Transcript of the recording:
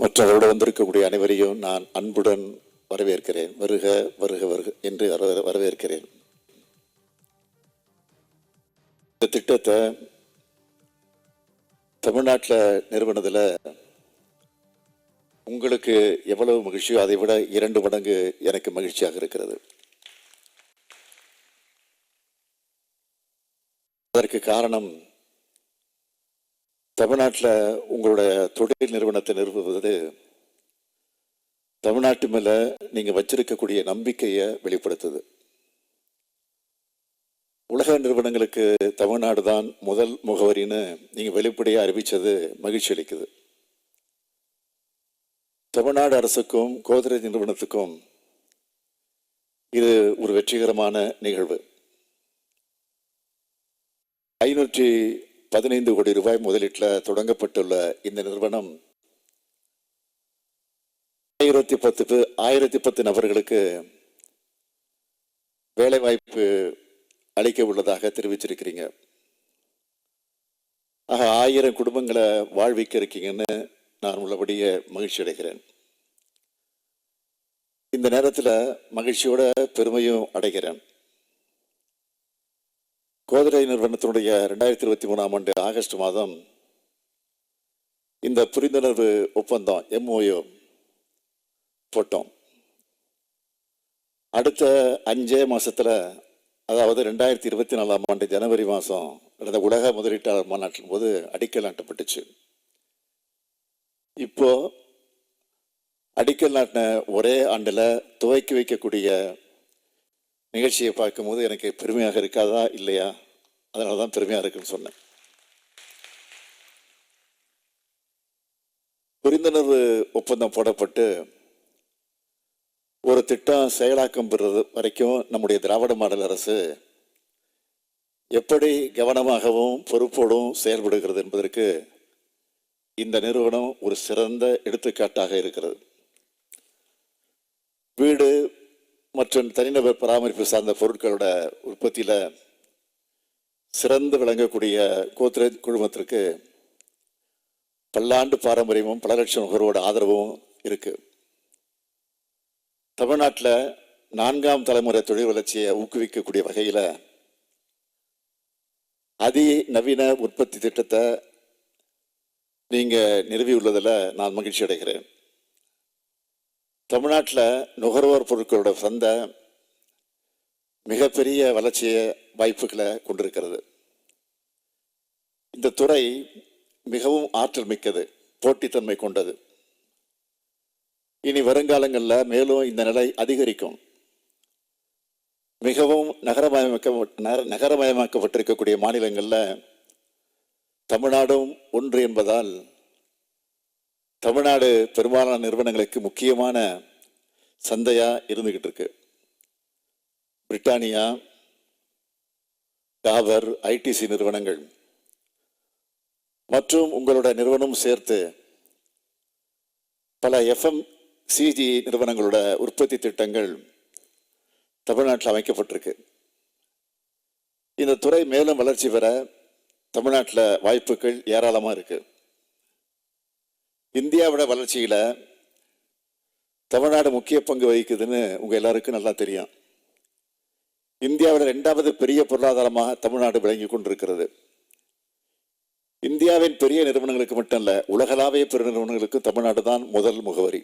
மற்றவரோடு வந்திருக்கக்கூடிய அனைவரையும் நான் அன்புடன் வரவேற்கிறேன். வருக வருக வருக என்று வரவேற்கிறேன். இந்த திட்டத்தை தமிழ்நாட்டில் நிறுவனத்தில் உங்களுக்கு எவ்வளவு மகிழ்ச்சியோ அதை விட 2 மடங்கு எனக்கு மகிழ்ச்சியாக இருக்கிறது. அதற்கு காரணம், தமிழ்நாட்டில் உங்களுடைய தொழில் நிறுவனத்தை நிறுவுவது தமிழ்நாட்டு மேல நீங்க வச்சிருக்கக்கூடிய நம்பிக்கையை வெளிப்படுத்துது. உலக நிறுவனங்களுக்கு தமிழ்நாடு தான் முதல் முகவரின்னு நீங்க வெளிப்படையாக அறிவிச்சது மகிழ்ச்சி அளிக்குது. தமிழ்நாடு அரசுக்கும் கோத்ரேஜ் நிறுவனத்துக்கும் இது ஒரு வெற்றிகரமான நிகழ்வு. 515 கோடி ரூபாய் முதலீட்டில் தொடங்கப்பட்டுள்ள இந்த நிறுவனம் 1010 நபர்களுக்கு வேலை வாய்ப்பு அளிக்க உள்ளதாக தெரிவிச்சிருக்கிறீங்க. ஆக 1000 குடும்பங்களை வாழ்விக்க இருக்கீங்கன்னு நான் உள்ளபடியே மகிழ்ச்சி அடைகிறேன். இந்த நேரத்தில் மகிழ்ச்சியோட பெருமையும் அடைகிறேன். கோத்ரேஜ் நிறுவனத்தினுடைய 2023ஆம் ஆண்டு ஆகஸ்ட் மாதம் இந்த புரிந்துணர்வு ஒப்பந்தம் MOU போட்டோம். அடுத்த 5 மாசத்துல, அதாவது 2024ஆம் ஆண்டு ஜனவரி மாதம் நடந்த உலக முதலீட்டாளர் மாநாட்டின் போது அடிக்கல் நாட்டப்பட்டுச்சு. இப்போ அடிக்கல் நாட்டின ஒரே ஆண்டில் துவக்கி வைக்கக்கூடிய நிகழ்ச்சியை பார்க்கும்போது எனக்கு பெருமையாக இருக்காதா இல்லையா? அதனால தான் பெருமையாக இருக்குன்னு சொன்னேன். புரிந்துணர்வு ஒப்பந்தம் போடப்பட்டு ஒரு திட்டம் செயலாக்கம் பெறுறது வரைக்கும் நம்முடைய திராவிட மாடல் அரசு எப்படி கவனமாகவும் பொறுப்போடும் செயல்படுகிறது என்பதற்கு இந்த நிறுவனம் ஒரு சிறந்த எடுத்துக்காட்டாக இருக்கிறது. வீடு மற்றும் தனிநபர் பராமரிப்பு சார்ந்த பொருட்களோட உற்பத்தியில் சிறந்து விளங்கக்கூடிய கோத்ரேஜ் குழுமத்திற்கு பல்லாண்டு பாரம்பரியமும் பல லட்சம் நுகர்வோட ஆதரவும் இருக்கு. தமிழ்நாட்டில் 4ஆம் தலைமுறை தொழில் வளர்ச்சியை ஊக்குவிக்கக்கூடிய வகையில் அதிநவீன உற்பத்தி திட்டத்தை நீங்க நிறுவியுள்ளதில் நான் மகிழ்ச்சி அடைகிறேன். தமிழ்நாட்டில் நுகர்வோர் பொருட்களோட சந்தை மிகப்பெரிய வளர்ச்சியை வாய்ப்புகளை கொண்டிருக்கிறது. இந்த துறை மிகவும் ஆற்றல் மிக்கது, போட்டித்தன்மை கொண்டது. இனி வருங்காலங்களில் மேலும் இந்த நிலை அதிகரிக்கும். மிகவும் நகரமயமாக்கப்பட்டிருக்கக்கூடிய மாநிலங்களில் தமிழ்நாடும் ஒன்று என்பதால் தமிழ்நாடு பெரும்பாலான நிறுவனங்களுக்கு முக்கியமான சந்தையா இருந்துகிட்டு இருக்கு. பிரிட்டானியா, டாபர், ITC நிறுவனங்கள் மற்றும் உங்களோட நிறுவனம் சேர்த்து பல FMCG நிறுவனங்களோட உற்பத்தி திட்டங்கள் தமிழ்நாட்டில் அமைக்கப்பட்டிருக்கு. இந்த துறை மேலும் வளர்ச்சி பெற தமிழ்நாட்டில் வாய்ப்புகள் ஏராளமாக இருக்கு. இந்தியாவோட வளர்ச்சியில் தமிழ்நாடு முக்கிய பங்கு வகிக்குதுன்னு உங்கள் எல்லாருக்கும் நல்லா தெரியும். இந்தியாவோட 2வது பெரிய பொருளாதாரமாக தமிழ்நாடு விளங்கி கொண்டிருக்கிறது. இந்தியாவின் பெரிய நிறுவனங்களுக்கு மட்டும் இல்லை, உலகளாவிய பெரு நிறுவனங்களுக்கு தமிழ்நாடு தான் முதல் முகவரி.